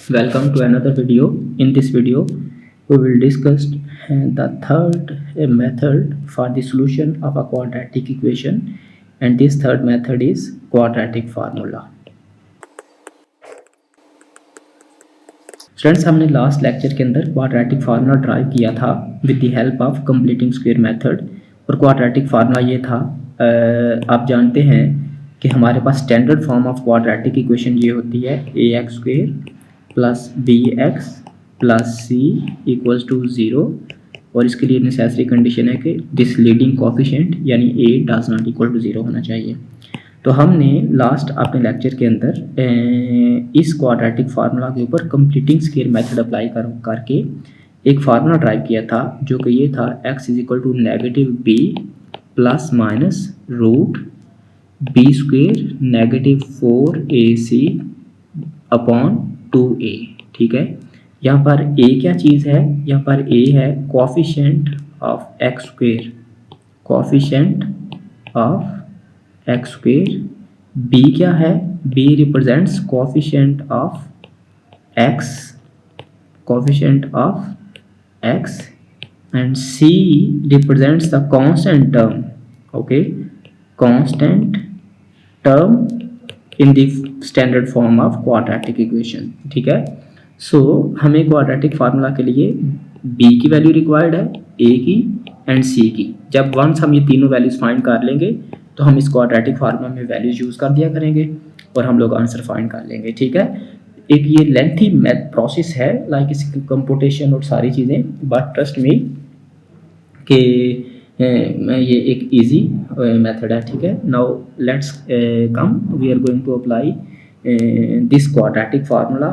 Welcome to another video. In this video, we will discuss the third method for the solution of a quadratic equation, and this third method is quadratic formula. Students, हमने last lecture के अंदर quadratic formula drive किया था with the help of completing square method. और quadratic formula ये था, आप जानते हैं कि हमारे पास standard form of quadratic equation ये होती है ax² plus bx plus c equals to 0, और इसके लिए नेसेसरी कंडीशन है कि दिस लीडिंग कोफिशिएंट यानी a does not equal to 0 होना चाहिए। तो हमने लास्ट अपने लेक्चर के अंदर इस क्वाड्रेटिक फार्मूला के ऊपर कंप्लीटिंग स्क्वायर मेथड अप्लाई करके एक फार्मूला ड्राइव किया था, जो कि ये था x is equal to -b plus minus root b² negative 4ac upon 2a। ठीक है, यहाँ पर a क्या चीज़ है? यहाँ पर a है coefficient of x², coefficient of x²। b क्या है? b represents coefficient of x, coefficient of x, and c represents the constant term, okay, constant term in the standard form of quadratic equation। ठीक है, सो हमें quadratic formula के लिए b की value required है, a की एंड c की। जब वंस हम ये तीनों वैल्यूज फाइंड कर लेंगे तो हम इस क्वाड्रेटिक फार्मूला में वैल्यूज यूज़ कर दिया करेंगे और हम लोग आंसर फाइंड कर लेंगे। ठीक है, एक ये लेंथी मैथ प्रोसेस है, लाइक इसकी कंप्यूटेशन और सारी चीज़ें, बट ट्रस्ट मी कि ये एक इजी मेथड है। ठीक है, now let's come, we are going to apply this quadratic formula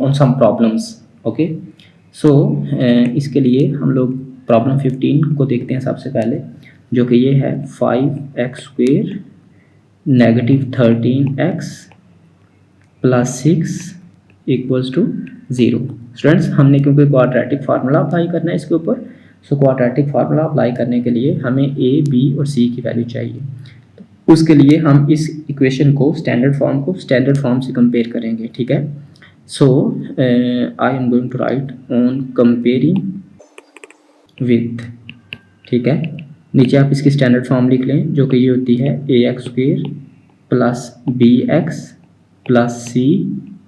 on some problems। Okay, so इसके लिए हम लोग प्रॉब्लम 15 को देखते हैं सबसे पहले, जो कि ये है 5x² negative 13x plus 6 equals to 0। Students, हमने क्योंकि क्वाड्रेटिक फार्मूला अप्लाई करना है इसके ऊपर, सो क्वाड्रेटिक फार्मूला अप्लाई करने के लिए हमें a, b और c की वैल्यू चाहिए। तो उसके लिए हम इस इक्वेशन को स्टैंडर्ड फॉर्म से कंपेयर करेंगे। ठीक है, so I am going to write on comparing with. ठीक है, नीचे आप इसकी स्टैंडर्ड फॉर्म लिख लें, जो कि ये होती है ax² plus bx plus c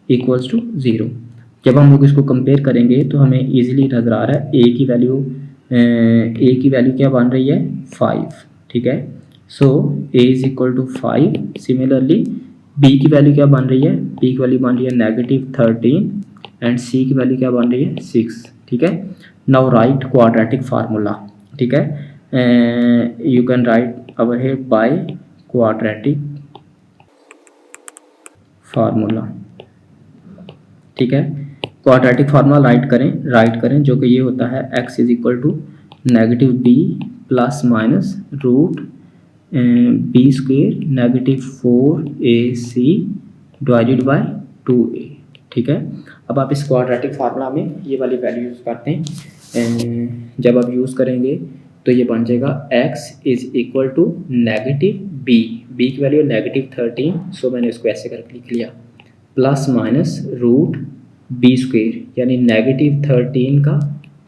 equals to 0। जब हम लोग इसको कंपेयर करेंगे तो हमें इजीली नज़र आ रहा है a की वैल्यू क्या बन रही है? 5। ठीक है, so a is equal to 5। Similarly b की वैल्यू क्या बन रही है? b की वैल्यू बन रही है नेगेटिव 13 एंड c की वैल्यू क्या बन रही है? 6। ठीक है, नाउ राइट क्वाड्रेटिक फार्मूला। ठीक है, you can write our here by quadratic formula. ठीक है, क्वाड्रेटिक फार्मूला राइट करें, जो कि ये होता है x is equal to -b plus minus root b² negative 4ac divided by 2a। ठीक है, अब आप इस क्वाड्रेटिक फार्मूला में ये वाली वैल्यू यूज़ करते हैं। जब आप यूज़ करेंगे तो ये बन जाएगा x is equal to negative b की वैल्यू नेगेटिव 13, सो मैंने इसको ऐसे करके लिख लिया, प्लस माइनस रूट b² यानी नेगेटिव 13 का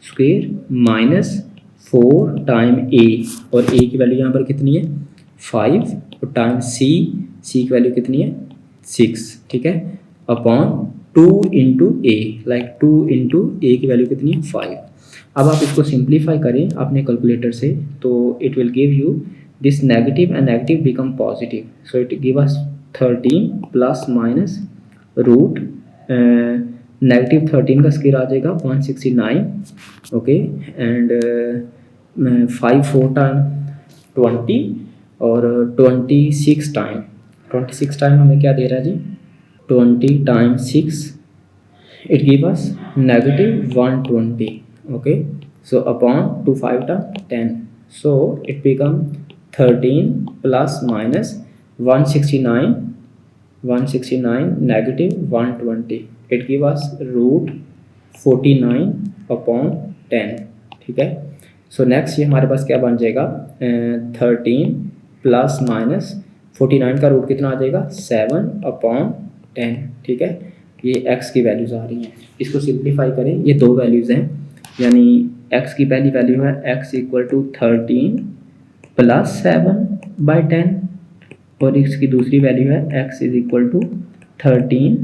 स्क्वायर माइनस 4 टाइम a, और a की वैल्यू यहाँ पर कितनी है? 5, और टाइम c की वैल्यू कितनी है? 6। ठीक है, upon 2 into a, like 2 into a की वैल्यू कितनी है? 5। अब आप इसको सिंप्लीफाई करें अपने कैलकुलेटर से, तो it will give you this negative and negative become positive, so it give us 13 plus minus root negative 13 का स्क्वायर आ जाएगा 169। ओके, एंड 5 4 टाइम 20 और 26 टाइम हमें क्या दे रहा है जी? 20 time 6, it give us negative 120। Okay, so upon 2 5 time 10, so it become 13 plus minus 169 negative 120, it give us root 49 upon 10। ठीक है, सो नेक्स्ट ये हमारे पास क्या बन जाएगा? 13 प्लस माइनस 49 का रूट कितना आ जाएगा 7/10, ठीक है। ये x की वैल्यूज़ आ रही हैं, इसको सिंप्लीफाई करें, ये दो वैल्यूज़ हैं, यानी x की पहली वैल्यू है x = 13 + 7/10 और इसकी दूसरी वैल्यू है x = 13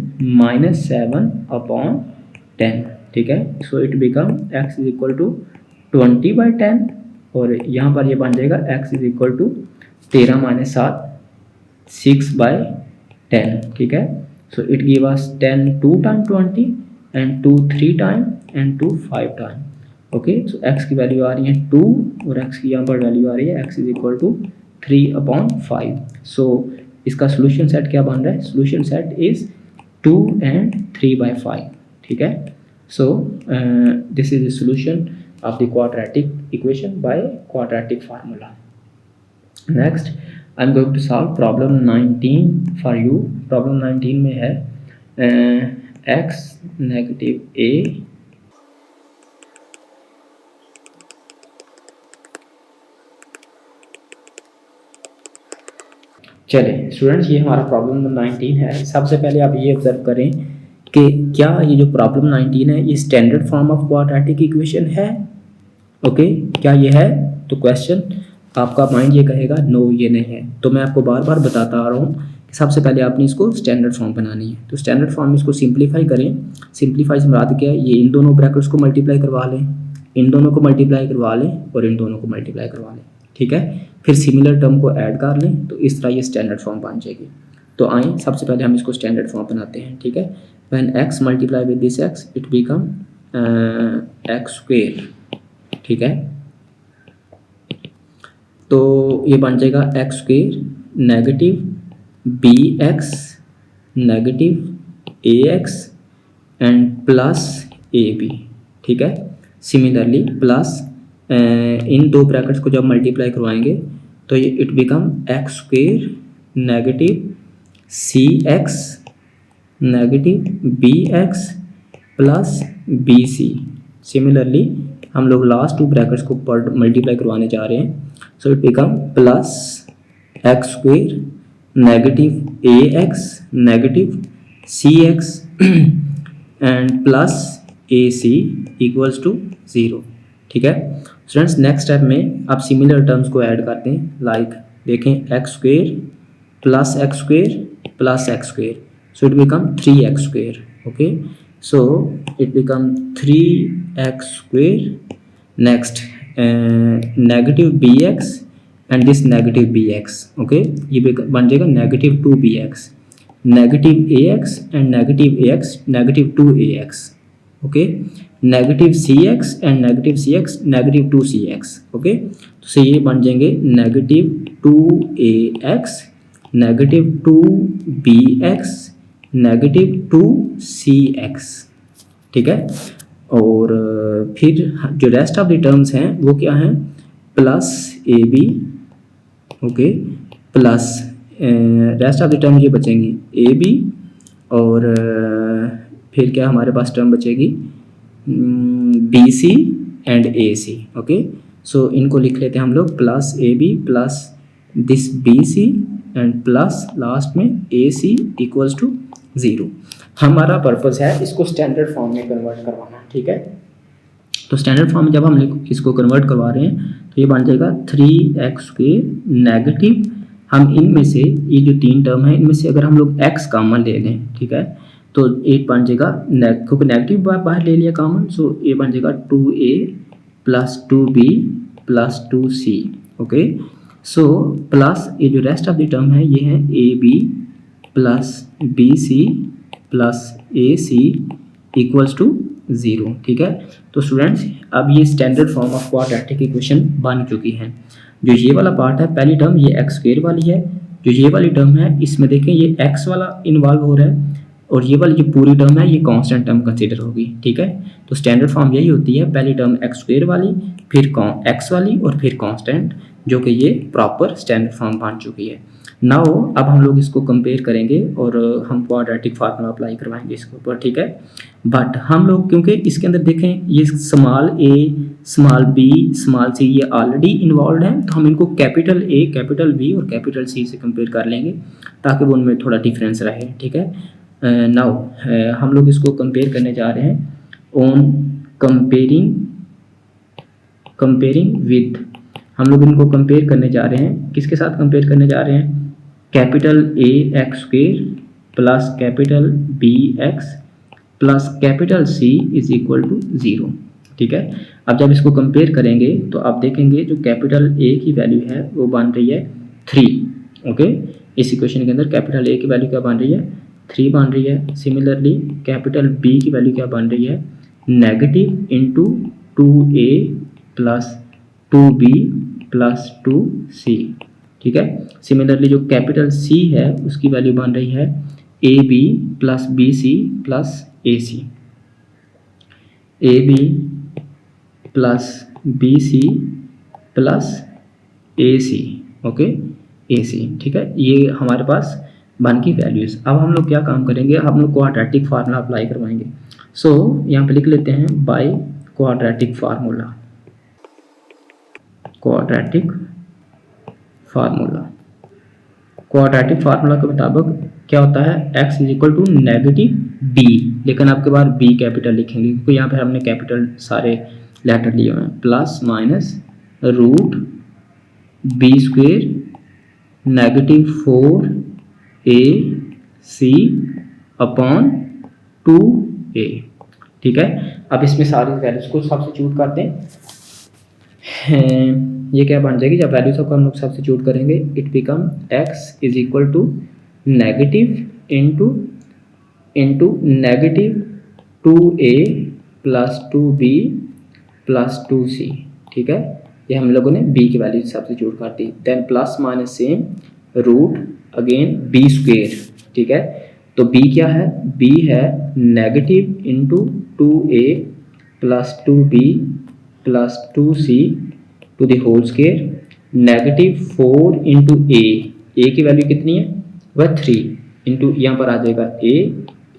- 7/10, ठीक है। सो इट बिकम x = 20/10 और यहाँ पर ये बन जाएगा x = 13 - 7 6/10, ठीक है। So it give us 10 2 time 20 and 2 3 time and 2 5 time, okay. So x की वैल्यू आ रही है 2 और x की यहाँ पर वैल्यू आ रही है x = 3/5। सो इसका सोल्यूशन सेट क्या बन रहा है, सोल्यूशन सेट इज 2 and 3/5, ठीक है। So this is the solution of the quadratic equation by quadratic formula. Next I am going to solve problem 19 for you. Problem 19 में है x - a चले स्टूडेंट्स, ये हमारा प्रॉब्लम नंबर 19 है। सबसे पहले आप ये ऑब्जर्व करें कि क्या ये जो प्रॉब्लम 19 है ये standard form of quadratic equation है, ओके क्या ये है? तो क्वेश्चन आपका माइंड ये कहेगा नो ये नहीं है। तो मैं आपको बार बार बताता आ रहा हूँ कि सबसे पहले आपने इसको स्टैंडर्ड फॉर्म बनानी है। तो स्टैंडर्ड फॉर्म में इसको सिंप्लीफाई करें। सिंप्लीफाई से मुराद क्या है, ये इन दोनों ब्रैकेट्स को मल्टीप्लाई करवा लें, इन दोनों को मल्टीप्लाई करवा लें और इन दोनों को मल्टीप्लाई करवा लें, ठीक है। फिर सिमिलर टर्म को ऐड कर लें तो इस तरह ये स्टैंडर्ड फॉर्म बन जाएगी। तो आए सबसे पहले हम इसको स्टैंडर्ड फॉर्म बनाते हैं, ठीक है। When x multiply with this x it become x², ठीक है। तो ये बन जाएगा x² negative bx negative ax and plus ab, ठीक है। सिमिलरली प्लस इन दो ब्रैकेट्स को जब मल्टीप्लाई करवाएंगे तो ये it become x² negative cx negative bx plus bc। Similarly हम लोग लास्ट टू ब्रैकेट्स को मल्टीप्लाई करवाने जा रहे हैं, so it become plus x² negative ax negative cx and plus ac equals to 0, ठीक है। स्टूडेंट्स नेक्स्ट स्टेप में आप सिमिलर टर्म्स को ऐड करते हैं, लाइक देखें x² plus x² plus x², so it become 3x², okay. So it become 3x²। Next negative bx and this negative bx, okay. ये बन जाएगा negative 2bx negative ax and negative ax negative 2ax, okay. Negative cx and negative cx negative 2cx, okay. तो ये बन जाएंगे negative 2ax negative 2bx negative 2cx, ठीक है। और फिर जो रेस्ट ऑफ द टर्म्स हैं वो क्या हैं, plus ab, okay, plus rest of the term ये बचेंगी ab और फिर क्या हमारे पास टर्म बचेगी bc एंड ac, ओके। सो इनको लिख लेते हैं हम लोग plus ab plus this bc and plus last में ac इक्वल्स टू 0। हमारा पर्पस है इसको स्टैंडर्ड फॉर्म में कन्वर्ट करवाना, ठीक है। तो स्टैंडर्ड फॉर्म में जब हम इसको कन्वर्ट करवा रहे हैं तो ये बन जाएगा 3x² नेगेटिव, हम इनमें से ये जो तीन टर्म है इनमें से अगर हम लोग x कॉमन ले लें, ठीक है, तो एक बन जाएगा क्योंकि नेगेटिव बाहर ले लिया कॉमन, सो ये बन जाएगा 2a plus 2b plus 2c, okay. So plus ये जो रेस्ट ऑफ द टर्म है ये है ab plus bc plus ac equals to 0, ठीक है। तो स्टूडेंट्स अब ये standard form of quadratic equation बन चुकी है। जो ये वाला पार्ट है पहली टर्म ये x² वाली है, जो ये वाली टर्म है इसमें देखें ये x वाला इन्वॉल्व हो रहा है और ये वाली जो पूरी टर्म है ये कांस्टेंट टर्म कंसीडर होगी, ठीक है। तो स्टैंडर्ड फॉर्म यही होती है, पहली टर्म x² वाली फिर x वाली और फिर कांस्टेंट, जो कि ये प्रॉपर स्टैंडर्ड फॉर्म बन चुकी है। नाउ अब हम लोग इसको कंपेयर करेंगे और हम क्वाड्रेटिक फार्मूला अप्लाई करवाएंगे इसके ऊपर, ठीक है। बट हम लोग क्योंकि इसके अंदर देखें ये small A, small B, small C ये ऑलरेडी इन्वॉल्व हैं, तो हम इनको कैपिटल ए, कैपिटल बी और कैपिटल सी से कंपेयर कर लेंगे ताकि वो उनमें थोड़ा डिफरेंस रहे, ठीक है। नाउ हम लोग इसको कंपेयर करने जा रहे हैं ऑन कंपेयरिंग विद, हम लोग इनको कंपेयर करने जा रहे हैं, किसके साथ कंपेयर करने जा रहे हैं, capital A X square plus capital B X plus capital C is equal to 0, ठीक है। अब जब इसको कंपेयर करेंगे तो आप देखेंगे जो कैपिटल ए की वैल्यू है वो बन रही है 3, ओके। इस इक्वेशन के अंदर कैपिटल ए की वैल्यू क्या बन रही है, 3 बन रही है। सिमिलरली कैपिटल बी की वैल्यू क्या बन रही है, negative into 2a plus 2b plus 2c, ठीक है। सिमिलरली जो कैपिटल सी है उसकी वैल्यू बन रही है A B plus B C plus A C, A B plus B C plus A C, okay, A C, ठीक है। ये हमारे पास बन की वैल्यूज। अब हम लोग क्या काम करेंगे, हम लोग क्वाड्रेटिक फार्मूला अप्लाई करवाएंगे। सो यहाँ पे लिख लेते हैं by quadratic formula, quadratic formula के मुताबिक क्या होता है, x is equal to negative b, लेकिन आपके बार b कैपिटल लिखेंगे क्योंकि यहाँ पे हमने कैपिटल सारे लेटर लिए हुए हैं, plus minus root B square negative 4ac upon 2a, ठीक है। अब इसमें सारी वैल्यूज को सब्स्टिट्यूट कर दें, ये क्या बन जाएगी, जब वैल्यूज को हम लोग सब्स्टिट्यूट करेंगे it become x is equal to negative into negative 2a plus 2b plus 2c, ठीक है। ये हम लोगों ने b की वैल्यू सब्स्टिट्यूट कर दी, then plus minus same root again b square, ठीक है। तो b क्या है, b है negative into 2a plus 2b plus 2c to the whole square negative 4 into A की वैल्यू कितनी है, वह 3 इंटू यहाँ पर आ जाएगा a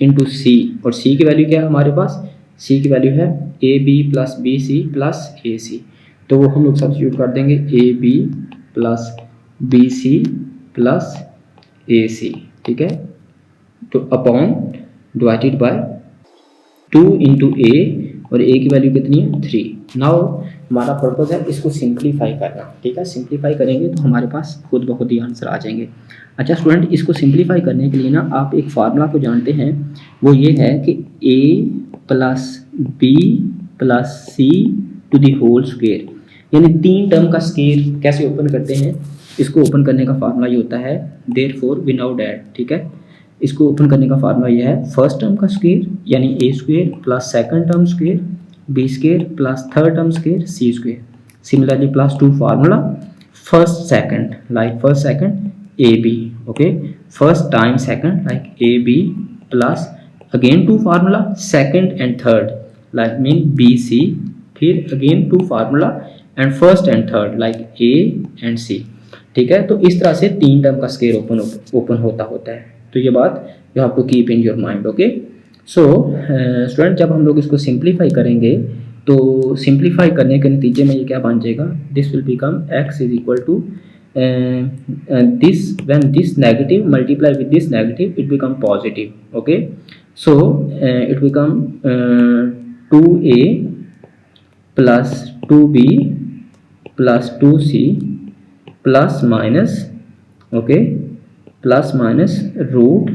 इंटू सी, और c की वैल्यू क्या है हमारे पास, c की वैल्यू है A B plus B C plus A C, तो वो हम लोग सब्स्टिट्यूट कर देंगे A B plus B C plus A C, ठीक है। तो upon divided by 2 into A, और ए की वैल्यू कितनी है 3। नाउ हमारा पर्पज़ है इसको सिंप्लीफाई करना, ठीक है। सिंप्लीफाई करेंगे तो हमारे पास खुद ब खुद ही आंसर आ जाएंगे। अच्छा स्टूडेंट, इसको सिंप्लीफाई करने के लिए ना आप एक फार्मूला को जानते हैं, वो ये है कि a plus B plus C to the whole square, यानी 3 टर्म का स्क्वायर कैसे ओपन करते हैं, इसको ओपन करने का फार्मूला ये होता है देयरफॉर वी नाउ दैट, ठीक है। इसको ओपन करने का फार्मूला ये है फर्स्ट टर्म का स्क्वायर यानी A square plus second term square B square plus third term square C square, similarly plus 2 formula first second like first second A B, okay, first time second like A B plus again 2 formula second and third like mean B C, फिर again 2 formula and first and third like A and C, ठीक है। तो इस तरह से 3 term का square open होता है, तो ये बात you have to keep in your mind, okay. So student, जब हम लोग इसको सिंप्लीफाई करेंगे तो सिंप्लीफाई करने के नतीजे में ये क्या बन जाएगा, this will become x is equal to this, when this negative multiply with this negative it become positive, okay. So it become 2a plus 2b plus 2c plus minus, okay, plus minus root.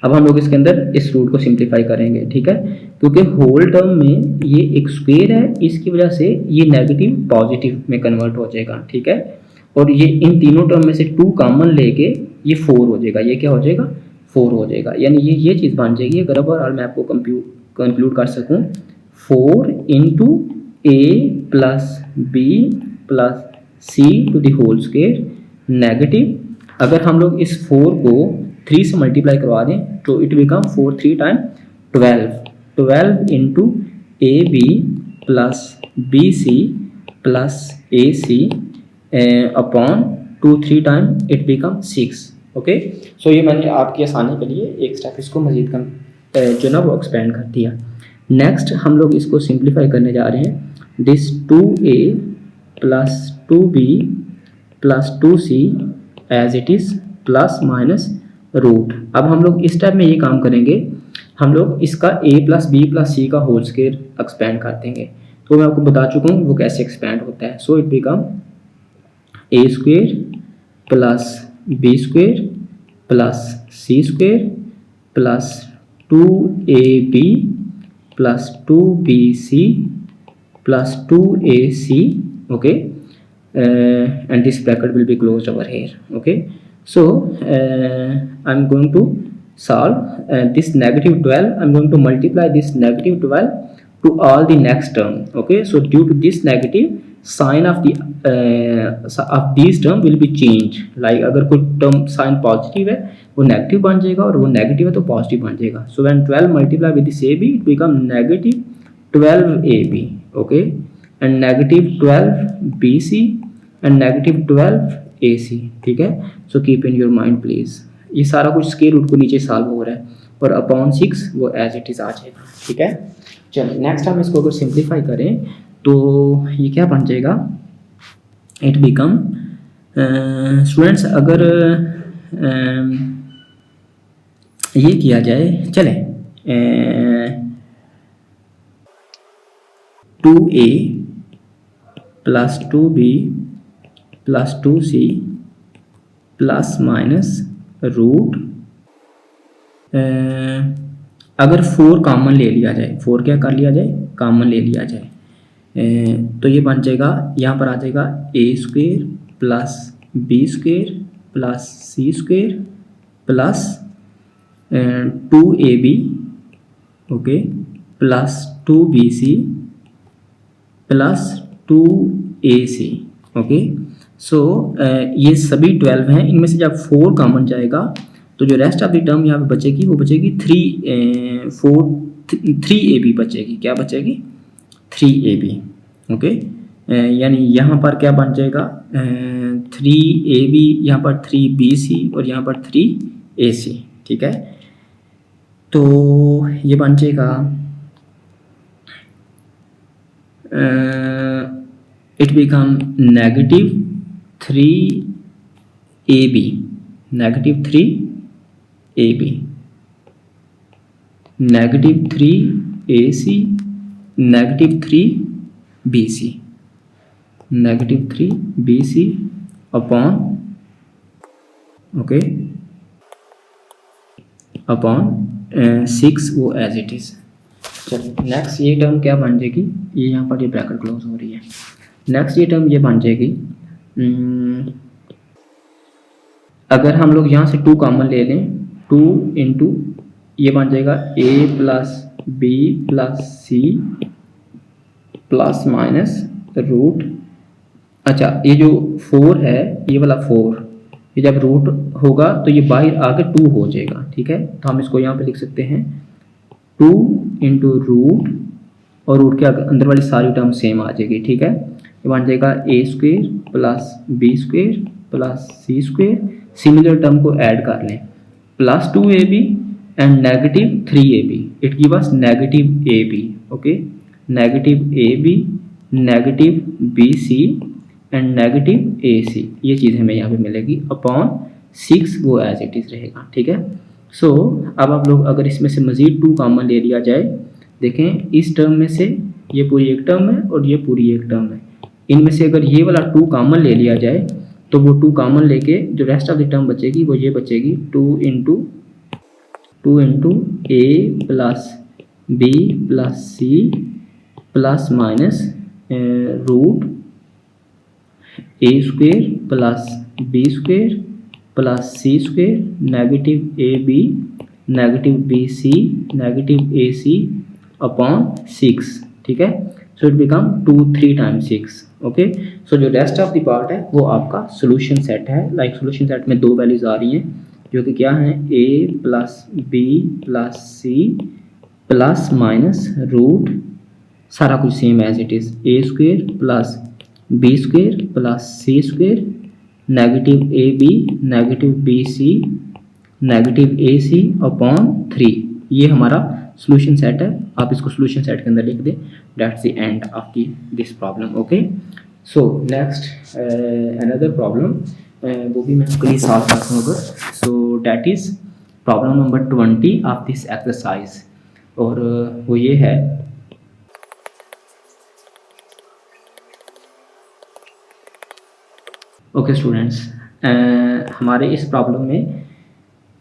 अब हम लोग इसके अंदर इस root को simplify करेंगे, ठीक है, क्योंकि होल टर्म में ये एक स्क्वायर है, इसकी वजह से ये नेगेटिव पॉजिटिव में कन्वर्ट हो जाएगा, ठीक है। और ये इन तीनों टर्म में से 2 कॉमन लेके ये 4 हो जाएगा, ये क्या हो जाएगा 4 हो जाएगा, यानी ये चीज़ बन जाएगी। अगर ओवरऑल मैं आपको कंक्लूड कर सकूँ 4 into A plus B plus C to the whole square negative, अगर हम लोग इस 4 को 3 से मल्टीप्लाई करवा दें तो it become 4 3 time 12 into A B plus B C plus A C upon 2 3 time it become 6, okay, so ये मैंने आपकी आसानी के लिए एक स्टेप इसको मज़ीद कम जो ना वो एक्सपेंड कर दिया। नेक्स्ट हम लोग इसको सिंप्लीफाई करने जा रहे हैं। This 2a plus 2b plus 2c as it is plus minus root. अब हम लोग इस टाइप में ये काम करेंगे, हम लोग इसका a plus B plus C का होल स्क्वायर एक्सपेंड कर देंगे। तो मैं आपको बता चुका हूँ वो कैसे एक्सपेंड होता है। So it become a square plus B square plus C square plus 2ab plus 2bc plus 2ac, okay, and this bracket will be closed over here. Okay, so I'm going to solve this negative 12. I'm going to multiply this negative 12 to all the next term. Okay, so due to this negative, sign of these term will be changed. Like अगर कोई term sign positive है वो negative बन जाएगा और वो negative है तो positive बन जाएगा. So when 12 multiply with this AB, it become negative 12AB. Okay, and negative 12BC and negative 12AC. ठीक है, so keep in your mind please. ये सारा कुछ स्क्वायर रूट को नीचे सॉल्व हो रहा है और अपॉन 6 वो एज इट इज़ आ जाएगा। ठीक है, चलिए नेक्स्ट हम इसको अगर सिंप्लीफाई करें तो ये क्या बन जाएगा, इट बिकम स्टूडेंट्स अगर ये किया जाए, चले 2a plus 2b plus 2c plus minus root, अगर 4 कॉमन ले लिया जाए, 4 क्या कर लिया जाए, कॉमन ले लिया जाए, तो ये बन जाएगा, यहाँ पर आ जाएगा a square plus b square plus c square plus 2ab, okay, plus 2bc plus 2ac। Okay, so ये सभी 12 हैं, इनमें से जब 4 कॉमन जाएगा तो जो रेस्ट ऑफ द टर्म यहाँ पे बचेगी वो बचेगी 3ab बचेगी। क्या बचेगी, 3ab। ओके, यानी यहाँ पर क्या बन जाएगा 3ab, यहाँ पर 3bc और यहाँ पर 3ac। ठीक है, तो ये बन जाएगा it become negative 3ab, negative 3ab, negative 3ac, negative 3bc, negative 3bc upon, okay, upon 6 वो एज इट इज़। चलिए नेक्स्ट ये टर्म क्या बन जाएगी, ये यहाँ पर ये ब्रैकेट क्लोज हो रही है। नेक्स्ट ये टर्म ये बन जाएगी, अगर हम लोग यहाँ से 2 कॉमन ले लें, 2 इंटू ये बन जाएगा a plus B plus C plus minus root. अच्छा, ये जो 4 है, ये वाला 4, ये जब रूट होगा तो ये बाहर आके 2 हो जाएगा। ठीक है, तो हम इसको यहाँ पे लिख सकते हैं 2 इंटू रूट, और रूट के अंदर वाली सारी टर्म सेम आ जाएगी। ठीक है, ये बन जाएगा a square plus B square plus C square, similar term को ऐड कर लें, plus 2ab and negative 3ab, it give us negative ab। Okay, negative ab, negative bc and negative ac, ये चीज़ हमें यहाँ पे मिलेगी अपॉन 6 वो एज इट इज़ रहेगा। ठीक है, सो अब आप लोग अगर इसमें से मज़ीद 2 कॉमन ले लिया जाए, देखें इस टर्म में से ये पूरी एक टर्म है और ये पूरी एक टर्म है, इनमें से अगर ये वाला 2 कॉमन ले लिया जाए तो वो 2 कॉमन लेके जो रेस्ट ऑफ द टर्म बचेगी वो ये बचेगी 2 into a plus b plus c plus minus root a square plus b square plus c square negative ab negative bc negative ac upon 6। ठीक है, so it become 3 times 6। Okay, so जो rest of the part है वो आपका solution set है। Like solution set में 2 values आ रही हैं जो कि क्या है, a plus B plus C plus minus root, सारा कुछ same as it is, a square plus B square plus C square negative A B negative B C negative A C upon 3। ये हमारा सोल्यूशन सेट है, आप इसको solution set के अंदर लिख दें। That's the end of the this problem. Okay, so next another problem, वो भी मैं आपके लिए सॉल्व करता हूँ अगर। So that is problem number 20 of this exercise, और वो ये है, ओके स्टूडेंट्स, हमारे इस प्रॉब्लम में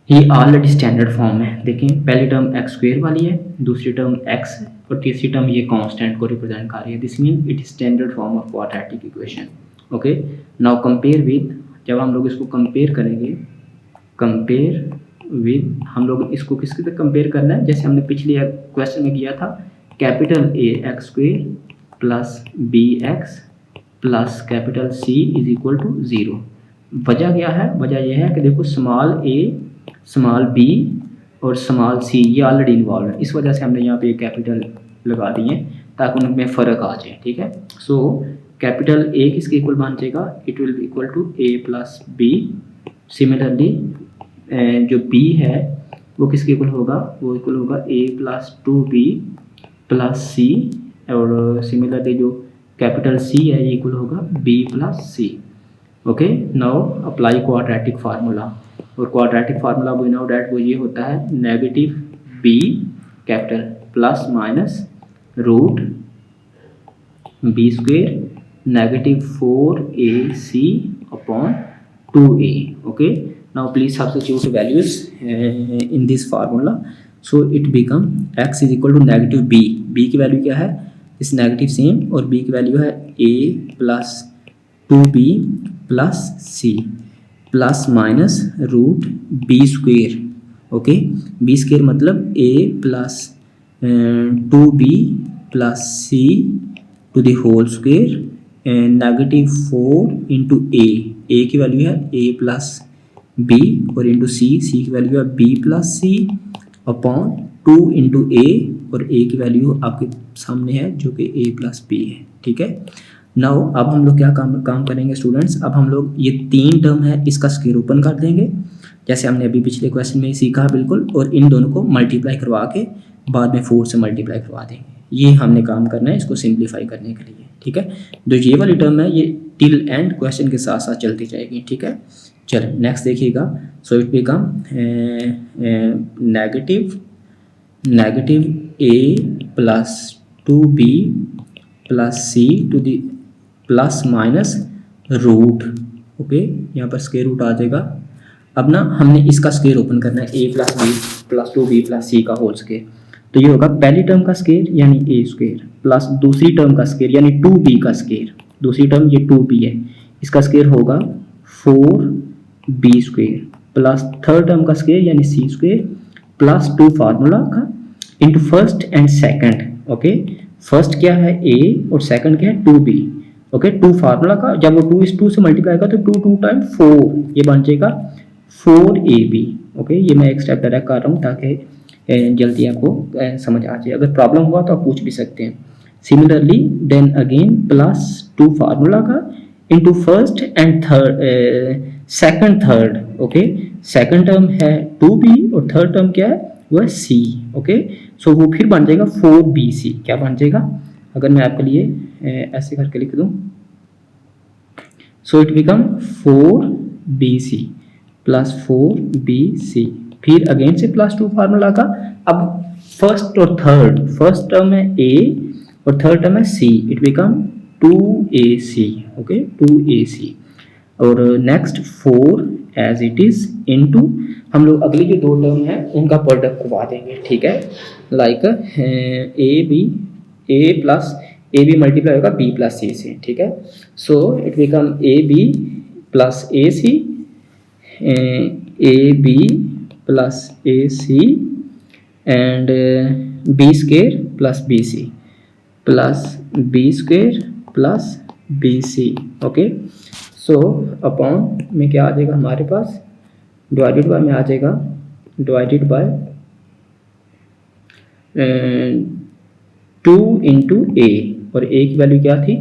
ये ऑलरेडी स्टैंडर्ड फॉर्म है। देखिए, पहली टर्म एक्स स्क्वेयर वाली है, दूसरी टर्म एक्स, और तीसरी टर्म ये कांस्टेंट को रिप्रेजेंट कर रही है। This mean it is standard form of quadratic equation. Okay, now compare with, जब हम लोग इसको कंपेयर करेंगे, कंपेयर विद, हम लोग इसको किसके तक कंपेयर करना है, जैसे हमने पिछले क्वेश्चन में किया था, capital A X square plus B X plus capital C is equal to 0। वजह क्या है? वजह यह है कि देखो, स्मॉल ए, स्मॉल बी और स्मॉल सी ये ऑलरेडी इन्वॉल्व है, इस वजह से हमने यहाँ पे कैपिटल लगा दिए हैं ताकि उनमें फ़र्क आ जाए। ठीक है, सो कैपिटल ए किसके इक्वल बन जाएगा? It will be equal to A plus B. Similarly जो बी है वो किसके इक्वल होगा? वो इक्वल होगा ए प्लस 2b प्लस सी, और सिमिलरली जो कैपिटल सी है ये इक्वल होगा B plus C. Okay, now apply quadratic formula, और quadratic formula we know that वो ये होता है negative B capital plus minus root B square negative 4ac upon 2a। Okay, now please substitute values in this formula, so it become x is equal to negative B की value क्या है? इस negative same, और b की value है a plus 2b plus C plus minus root B square. Okay, B square मतलब a plus 2b plus C to the whole square negative 4 into A की value है a plus b, और into C की value है b plus C upon 2 into A, और a की value आपके सामने है जो कि a प्लस बी है। ठीक है, नाउ अब हम लोग क्या काम करेंगे स्टूडेंट्स, अब हम लोग ये 3 टर्म है इसका स्क्वायर ओपन कर देंगे, जैसे हमने अभी पिछले क्वेश्चन में सीखा बिल्कुल, और इन दोनों को मल्टीप्लाई करवा के बाद में 4 से मल्टीप्लाई करवा देंगे। ये हमने काम करना है इसको सिंप्लीफाई करने के लिए। ठीक है, जो ये वाली टर्म है ये टिल एंड क्वेश्चन के साथ साथ चलती जाएगी। ठीक है, चलो नेक्स्ट देखिएगा। So it become negative A plus 2b plus C to the plus minus root. Okay, यहाँ पर स्क्वायर रूट आ जाएगा। अब ना हमने इसका स्क्वायर ओपन करना है, a plus B plus 2b plus C का होल स्क्वायर। तो ये होगा पहली टर्म का स्क्वायर यानी a स्क्वायर प्लस दूसरी टर्म का स्क्वायर यानी 2b का स्क्वायर। दूसरी टर्म ये 2b है, इसका स्क्वायर होगा 4b square plus third term का स्क्वायर यानी c स्क्वायर प्लस 2 फार्मूला का into first and second. Okay, first क्या है a और सेकंड क्या है 2b। ओके, 2 फार्मूला का जब वो 2 इस 2 से मल्टीप्लाई का तो 2 टाइम 4 ये बन जाएगा 4ab। ओके, ये मैं एक स्टेप डायरेक्ट कर रहा हूँ ताकि जल्दी आपको समझ आ जाए। अगर प्रॉब्लम हुआ तो आप पूछ भी सकते हैं। Similarly then again plus 2 formula का into first and second third. Okay, second term है 2b और थर्ड टर्म क्या है वो है c। ओके, सो वो फिर बन जाएगा 4bc। क्या बन जाएगा? अगर मैं आपके लिए ऐसे करके लिख दूं, सो it become 4bc plus 4bc, फिर अगेन से प्लस 2 फार्मूला का। अब फर्स्ट और थर्ड, फर्स्ट टर्म है a और थर्ड टर्म है c, it become 2ac। Okay, 2ac, और next 4 as it is into हम लोग अगली जो 2 टर्म है उनका प्रोडक्ट करवा देंगे। ठीक है, like a plus ab multiply होगा b प्लस c से। ठीक है, so it become ab plus ac, ab plus ac and b square plus bc plus b square plus bc। Okay, so upon में क्या आ जाएगा हमारे पास, डिवाइडेड बाय में आ जाएगा डिवाइडेड बाय 2 इंटू ए, और a की वैल्यू क्या थी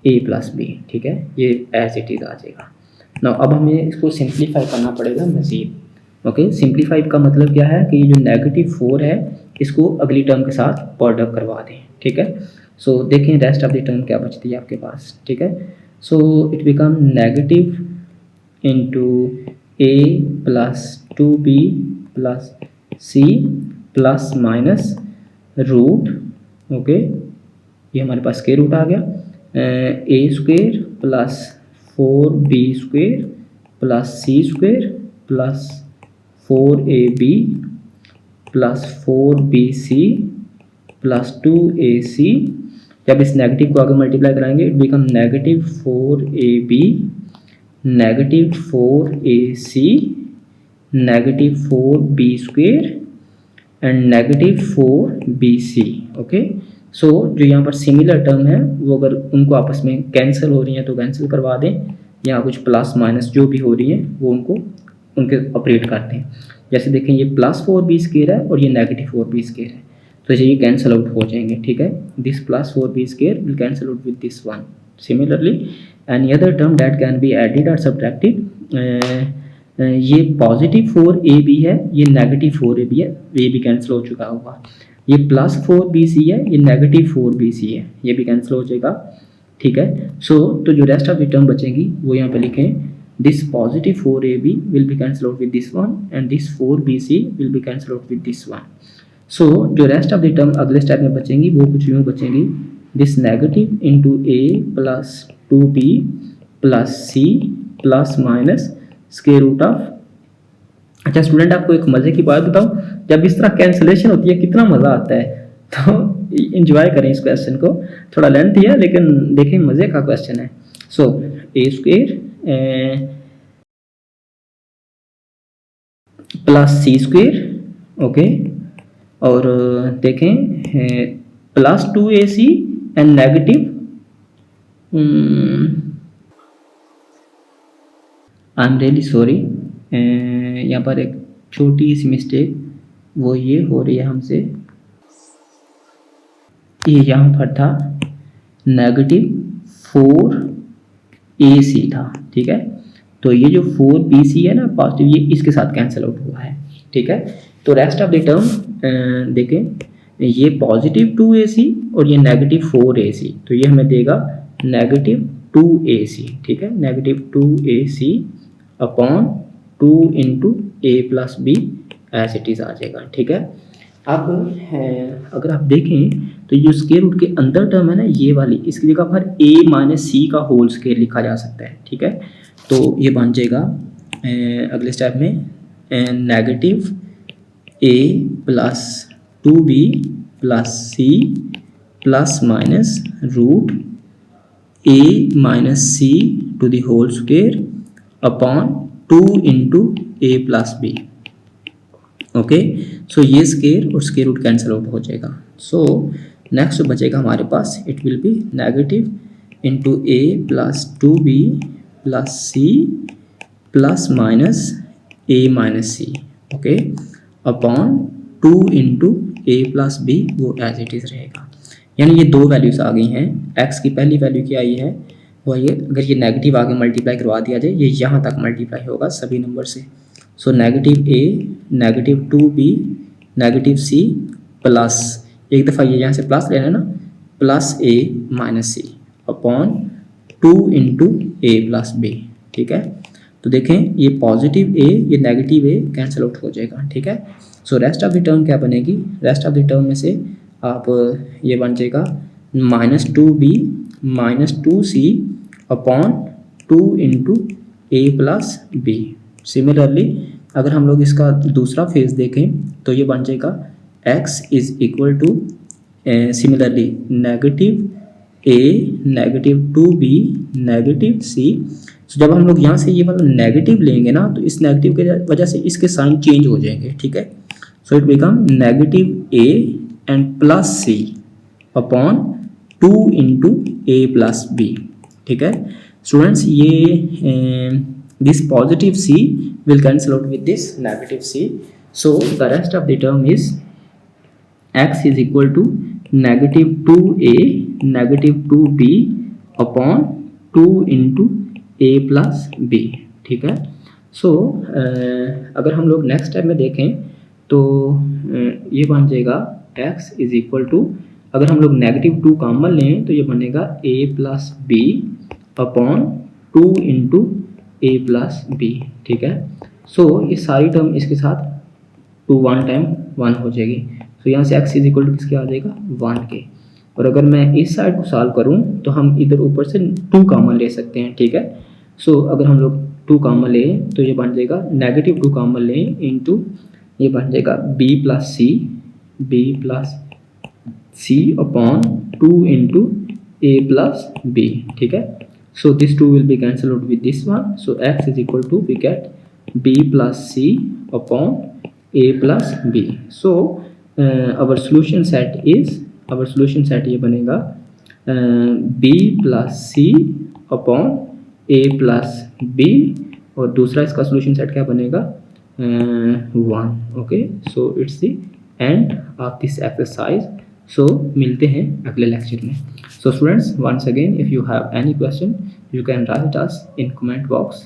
a प्लस बी। ठीक है, ये एज इट इज आ जाएगा। नाउ अब हमें इसको सिंप्लीफाई करना पड़ेगा मज़ीद। ओके, सिंप्लीफाई का मतलब क्या है कि ये जो -4 है इसको अगली टर्म के साथ प्रोडक्ट करवा दें, ठीक है। सो देखें रेस्ट ऑफ द टर्म क्या बचती है आपके पास, ठीक है। So it become negative into a plus 2b plus c plus minus root, okay, ये हमारे पास स्क्वायर रूट आ गया, a square plus 4b square plus c square plus 4ab plus 4bc plus 2ac। जब इस नेगेटिव को आगे multiply कराएंगे it become negative 4ab negative 4ac negative 4b square and negative 4bc। Okay, so जो यहाँ पर सिमिलर टर्म है वो अगर उनको आपस में कैंसिल हो रही हैं तो कैंसिल करवा दें, यहाँ कुछ प्लस माइनस जो भी हो रही हैं वो उनको उनके ऑपरेट करते हैं। जैसे देखें ये प्लस 4b स्क्वायर है और ये नेगेटिव 4b स्क्वायर है, तो ये कैंसिल आउट हो जाएंगे, ठीक है। This plus 4b square will cancel out with this one. Similarly any other term that can be added और सब्ट्रैक्टेड, ये पॉजिटिव 4ab है, ये नेगेटिव 4ab है, ये भी कैंसिल हो चुका होगा। ये प्लस 4bc है, ये नेगेटिव 4bc है, ये भी कैंसिल हो जाएगा, ठीक है। सो तो जो रेस्ट ऑफ द टर्म बचेंगी वो यहाँ पे लिखें, this positive 4ab will be cancel out with this one and this 4bc will be cancel out with this one. So जो रेस्ट ऑफ द टर्म अगले स्टेप में बचेंगी वो कुछ यूँ बचेंगी, this negative into a plus 2b plus c plus minus square root of. अच्छा student, आपको एक मज़े की बात बताऊं, जब इस तरह कैंसिलेशन होती है कितना मज़ा आता है, तो इंजॉय करें इस क्वेश्चन को। थोड़ा लेंथ है लेकिन देखें मज़े का क्वेश्चन है। So a square plus c square, okay, और देखें plus 2ac and negative, I am really sorry, यहाँ पर एक छोटी सी मिस्टेक वो ये हो रही है हमसे, ये यहाँ पर था नेगेटिव 4ac था, ठीक है। तो ये जो 4bc है ना पॉजिटिव, ये इसके साथ कैंसिल आउट हुआ है, ठीक है। तो रेस्ट ऑफ द टर्म देखें, ये पॉजिटिव 2ac और ये नेगेटिव 4ac, तो ये हमें देगा नेगेटिव 2ac, ठीक है, negative 2ac upon 2 into a plus B as it is आ जाएगा, ठीक है। अब अगर आप देखें तो ये स्क्वायर रूट के अंदर टर्म है ना ये वाली, इसकी जगह पर a माइनस सी का होल स्क्वायर लिखा जा सकता है, ठीक है। तो ये बन जाएगा अगले स्टेप में negative a plus 2b plus c plus minus root a minus C to the whole square upon 2 into a plus B, okay. So ये स्क्वायर और स्क्वायर रूट कैंसिल आउट हो जाएगा। सो नेक्स्ट बचेगा हमारे पास, it will be negative into a plus 2b plus c plus minus a minus C, okay, upon 2 into a plus B, वो as it is रहेगा। यानी ये दो वैल्यूज़ आ गई हैं। x की पहली वैल्यू क्या आई है वो ये, अगर ये नेगेटिव आगे मल्टीप्लाई करवा दिया जाए ये यहाँ तक मल्टीप्लाई होगा सभी नंबर से। So negative a negative 2b negative c plus, एक दफ़ा ये यहाँ से प्लस लेना है ना, plus a minus C upon 2 into a plus B, ठीक है। तो देखें ये पॉजिटिव a ये नेगेटिव a कैंसिल आउट हो जाएगा, ठीक है। So rest of the term क्या बनेगी, रेस्ट ऑफ द टर्म में से आप ये बन जाएगा minus 2b minus 2c upon 2 into a plus B. Similarly अगर हम लोग इसका दूसरा फेज देखें तो ये बन जाएगा x is equal two similarly negative a negative 2b negative c। तो जब हम लोग यहाँ से ये वाला नेगेटिव लेंगे ना तो इस नेगेटिव के वजह से इसके साइन चेंज हो जाएंगे, ठीक है। So it become negative a and plus c upon 2 into a plus b, ठीक है। स्टूडेंट्स ये this positive c will cancel out with this negative c. So the rest of the term is x is equal to negative 2a negative 2b upon 2 into a plus b, ठीक है। सो अगर हम लोग next step में देखें तो ये बन जाएगा x इज इक्वल टू, अगर हम लोग -2 कॉमन लें तो ये बनेगा a plus B upon 2 into A plus B, ठीक है। सो ये सारी टर्म इसके साथ 2 1 टाइम 1 हो जाएगी। तो यहाँ से x इज इक्वल टू किसके आ जाएगा 1 के। और अगर मैं इस साइड को सॉल्व करूँ तो हम इधर ऊपर से 2 कॉमन ले सकते हैं, ठीक है। सो अगर हम लोग 2 कॉमन लें तो ये बन जाएगा -2 कॉमन लें इंटू ये बन जाएगा b plus C upon 2 into A plus B, ठीक है। So this 2 will be cancel out with this one. So x is equal to we get b plus C upon a plus B. So our solution set ये बनेगा b plus C upon a plus B, और दूसरा इसका solution set क्या बनेगा 1। Okay, so it's the end of this exercise. So मिलते हैं अगले लेक्चर में। So students, once again if you have any question you can write us in comment box.